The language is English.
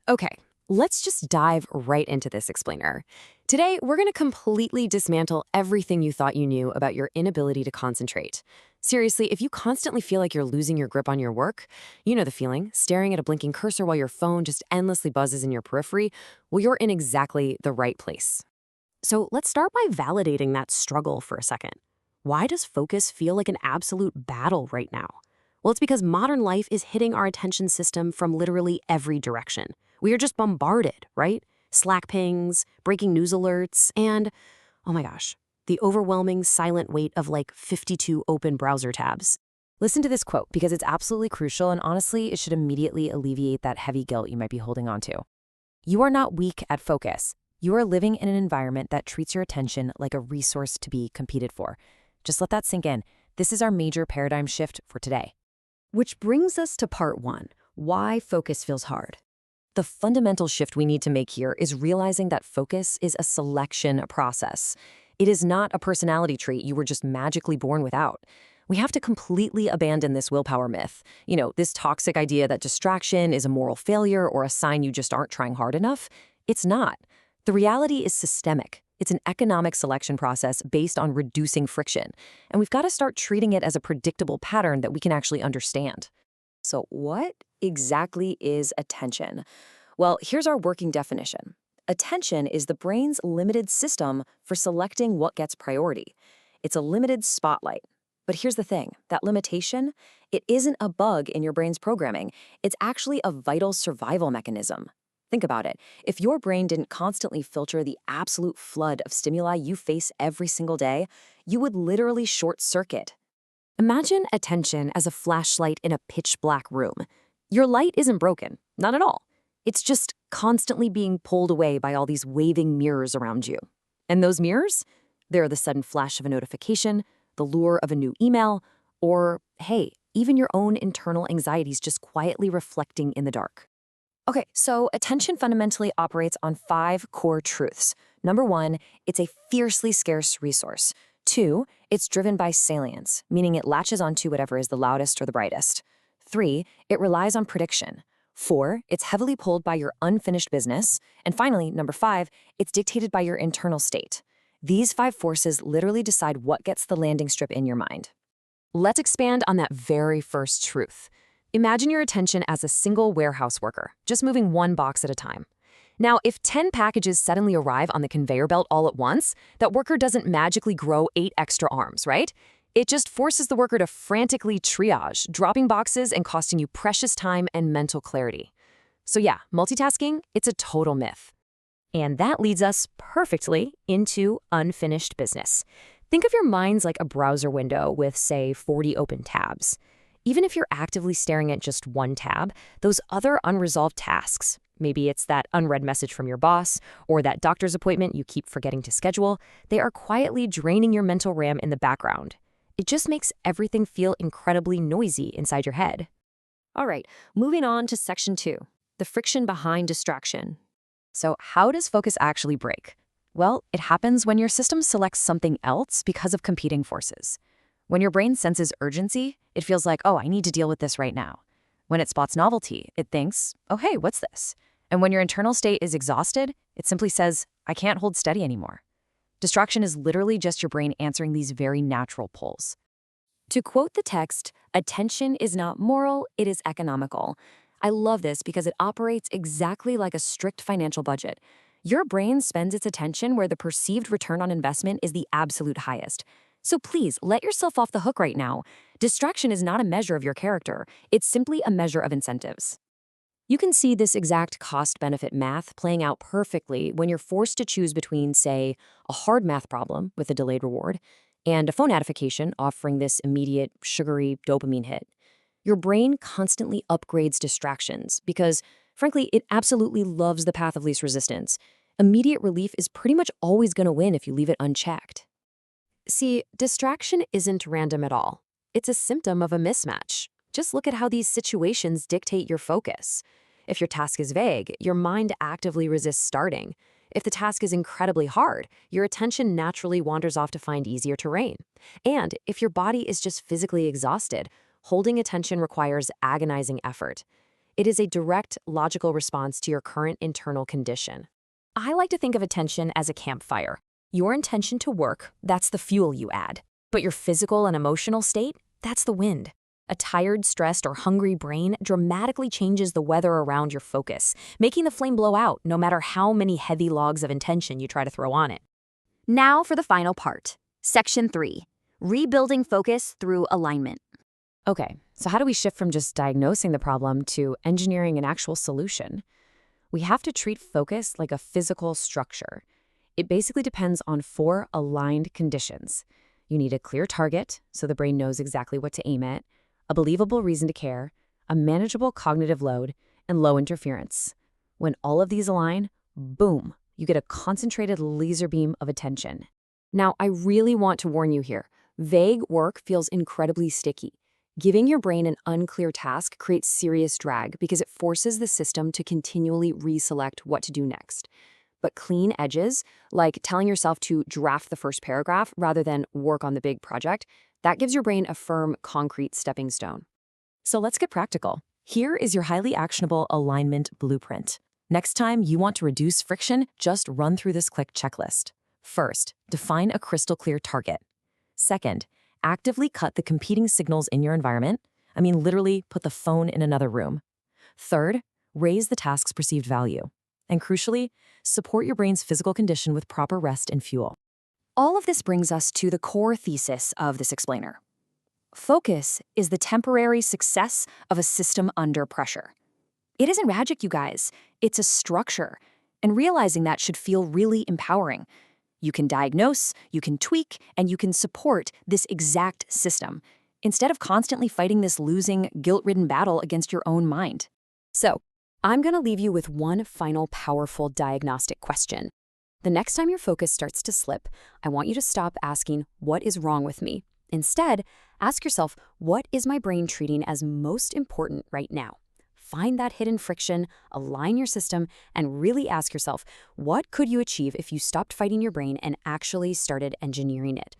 Okay, let's just dive right into this explainer. Today, we're going to completely dismantle everything you thought you knew about your inability to concentrate. Seriously, if you constantly feel like you're losing your grip on your work, you know the feeling, staring at a blinking cursor while your phone just endlessly buzzes in your periphery, well, you're in exactly the right place. So let's start by validating that struggle for a second. Why does focus feel like an absolute battle right now? Well, it's because modern life is hitting our attention system from literally every direction. We are just bombarded, right? Slack pings, breaking news alerts, and, oh my gosh, the overwhelming silent weight of like 52 open browser tabs. Listen to this quote because it's absolutely crucial, and honestly, it should immediately alleviate that heavy guilt you might be holding on to. You are not weak at focus. You are living in an environment that treats your attention like a resource to be competed for. Just let that sink in. This is our major paradigm shift for today. Which brings us to part one, why focus feels hard. The fundamental shift we need to make here is realizing that focus is a selection process. It is not a personality trait you were just magically born without. We have to completely abandon this willpower myth. This toxic idea that distraction is a moral failure or a sign you just aren't trying hard enough. It's not. The reality is systemic. It's an economic selection process based on reducing friction. And we've got to start treating it as a predictable pattern that we can actually understand. So what exactly is attention? Well, here's our working definition. Attention is the brain's limited system for selecting what gets priority. It's a limited spotlight. But here's the thing, that limitation, it isn't a bug in your brain's programming. It's actually a vital survival mechanism. Think about it. If your brain didn't constantly filter the absolute flood of stimuli you face every single day, you would literally short circuit. Imagine attention as a flashlight in a pitch black room. Your light isn't broken, not at all. It's just constantly being pulled away by all these waving mirrors around you. And those mirrors? They're the sudden flash of a notification, the lure of a new email, or, hey, even your own internal anxieties just quietly reflecting in the dark. Okay, so attention fundamentally operates on 5 core truths. Number 1, it's a fiercely scarce resource. 2, it's driven by salience, meaning it latches onto whatever is the loudest or the brightest. 3, it relies on prediction. 4, it's heavily pulled by your unfinished business. And finally, number 5, it's dictated by your internal state. These 5 forces literally decide what gets the landing strip in your mind. Let's expand on that very first truth. Imagine your attention as a single warehouse worker, just moving one box at a time. Now, if 10 packages suddenly arrive on the conveyor belt all at once, that worker doesn't magically grow 8 extra arms, right? It just forces the worker to frantically triage, dropping boxes and costing you precious time and mental clarity. So yeah, multitasking, it's a total myth. And that leads us perfectly into unfinished business. Think of your minds like a browser window with, say, 40 open tabs. Even if you're actively staring at just one tab, those other unresolved tasks, maybe it's that unread message from your boss or that doctor's appointment you keep forgetting to schedule, they are quietly draining your mental RAM in the background. It just makes everything feel incredibly noisy inside your head. All right, moving on to section 2, the friction behind distraction. So how does focus actually break? Well, it happens when your system selects something else because of competing forces. When your brain senses urgency, it feels like, oh, I need to deal with this right now. When it spots novelty, it thinks, oh, hey, what's this? And when your internal state is exhausted, it simply says, I can't hold steady anymore. Distraction is literally just your brain answering these very natural pulls. To quote the text, attention is not moral, it is economical. I love this because it operates exactly like a strict financial budget. Your brain spends its attention where the perceived return on investment is the absolute highest. So please, let yourself off the hook right now. Distraction is not a measure of your character. It's simply a measure of incentives. You can see this exact cost-benefit math playing out perfectly when you're forced to choose between, say, a hard math problem with a delayed reward and a phone notification offering this immediate, sugary dopamine hit. Your brain constantly upgrades distractions because, frankly, it absolutely loves the path of least resistance. Immediate relief is pretty much always going to win if you leave it unchecked. See, distraction isn't random at all. It's a symptom of a mismatch. Just look at how these situations dictate your focus. If your task is vague, your mind actively resists starting. If the task is incredibly hard, your attention naturally wanders off to find easier terrain. And if your body is just physically exhausted, holding attention requires agonizing effort. It is a direct, logical response to your current internal condition. I like to think of attention as a campfire. Your intention to work, that's the fuel you add. But your physical and emotional state, that's the wind. A tired, stressed, or hungry brain dramatically changes the weather around your focus, making the flame blow out no matter how many heavy logs of intention you try to throw on it. Now for the final part. Section 3. Rebuilding focus through alignment. Okay, so how do we shift from just diagnosing the problem to engineering an actual solution? We have to treat focus like a physical structure. It basically depends on 4 aligned conditions. You need a clear target, so the brain knows exactly what to aim at, a believable reason to care, a manageable cognitive load, and low interference. When all of these align, boom, you get a concentrated laser beam of attention. Now, I really want to warn you here. Vague work feels incredibly sticky. Giving your brain an unclear task creates serious drag because it forces the system to continually reselect what to do next. But clean edges, like telling yourself to draft the first paragraph rather than work on the big project, that gives your brain a firm, concrete stepping stone. So let's get practical. Here is your highly actionable alignment blueprint. Next time you want to reduce friction, just run through this quick checklist. First, define a crystal clear target. Second, actively cut the competing signals in your environment. I mean, literally put the phone in another room. Third, raise the task's perceived value. And crucially, support your brain's physical condition with proper rest and fuel. All of this brings us to the core thesis of this explainer. Focus is the temporary success of a system under pressure. It isn't magic, you guys. It's a structure. And realizing that should feel really empowering. You can diagnose, you can tweak, and you can support this exact system, instead of constantly fighting this losing, guilt-ridden battle against your own mind. So, I'm going to leave you with one final powerful diagnostic question. The next time your focus starts to slip, I want you to stop asking, what is wrong with me? Instead, ask yourself, what is my brain treating as most important right now? Find that hidden friction, align your system, and really ask yourself, what could you achieve if you stopped fighting your brain and actually started engineering it?